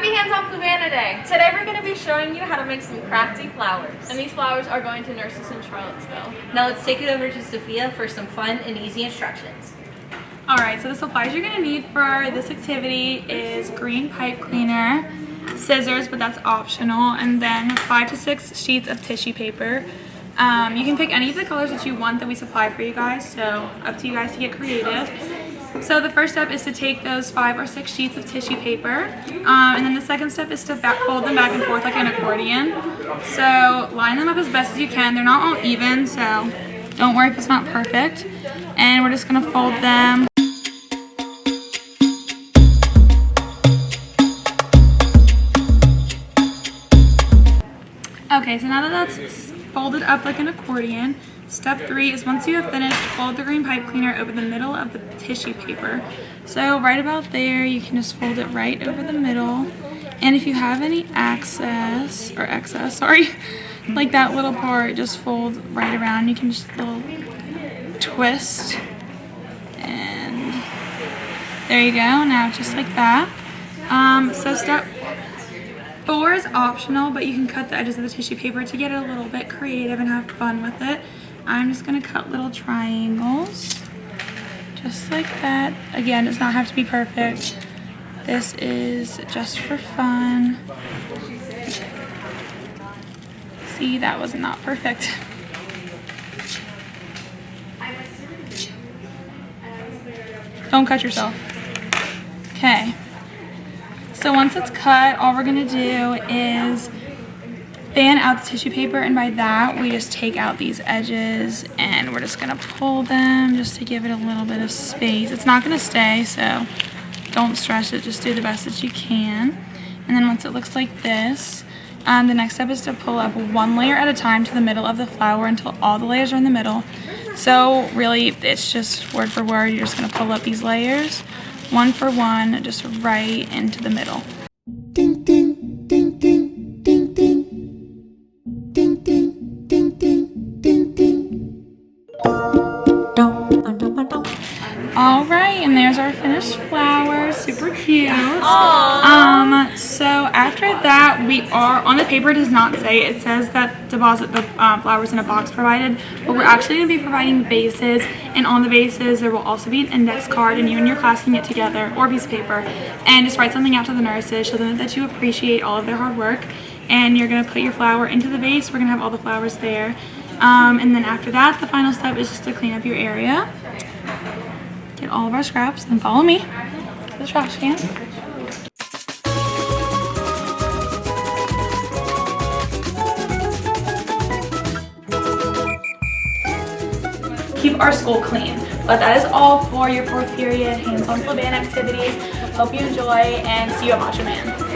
Happy Hands on Fluvanna Day! Today we're going to be showing you how to make some crafty flowers. And these flowers are going to nurses in Charlottesville. Now let's take it over to Sophia for some fun and easy instructions. Alright, so the supplies you're going to need for this activity is green pipe cleaner, scissors, but that's optional, and then 5 to 6 sheets of tissue paper. You can pick any of the colors that you want that we supply for you guys, so up to you guys to get creative. So the first step is to take those 5 or 6 sheets of tissue paper, and then the second step is to fold them back and forth like an accordion. So line them up as best as you can. They're not all even, so don't worry if it's not perfect. And we're just going to fold them. Okay, so now that that's folded up like an accordion, step 3 is once you have finished, fold the green pipe cleaner over the middle of the tissue paper. So right about there, you can just fold it right over the middle. And if you have any excess, like that little part, just fold right around. You can just little twist. And there you go, now just like that. So step 4 is optional, but you can cut the edges of the tissue paper to get it a little bit creative and have fun with it. I'm just going to cut little triangles, just like that. Again, does not have to be perfect. This is just for fun. See, that was not perfect. Don't cut yourself. Okay. So once it's cut, all we're gonna do is fan out the tissue paper, and by that we just take out these edges and we're just gonna pull them just to give it a little bit of space. It's not gonna stay, so don't stress it, just do the best that you can. And then once it looks like this, the next step is to pull up 1 layer at a time to the middle of the flower until all the layers are in the middle. So really, it's just word for word, you're just gonna pull up these layers, 1 for 1, just right into the middle. Ding ding ding ding ding ding ding ding ding ding ding ding. All right, and there's our finished flowers. Super cute. So after that, we are on the paper. It does not say. It says that deposit the flowers in a box provided, but we're actually going to be providing vases, and on the vases there will also be an index card, and you and your class can get together, or a piece of paper, and just write something out to the nurses, show them that you appreciate all of their hard work, and you're going to put your flower into the vase. We're going to have all the flowers there, and then after that, the final step is just to clean up your area. Get all of our scraps and follow me to the trash can. Keep our school clean. But that is all for your 4th period hands-on Fluvanna activities. Hope you enjoy and see you at Macho Man.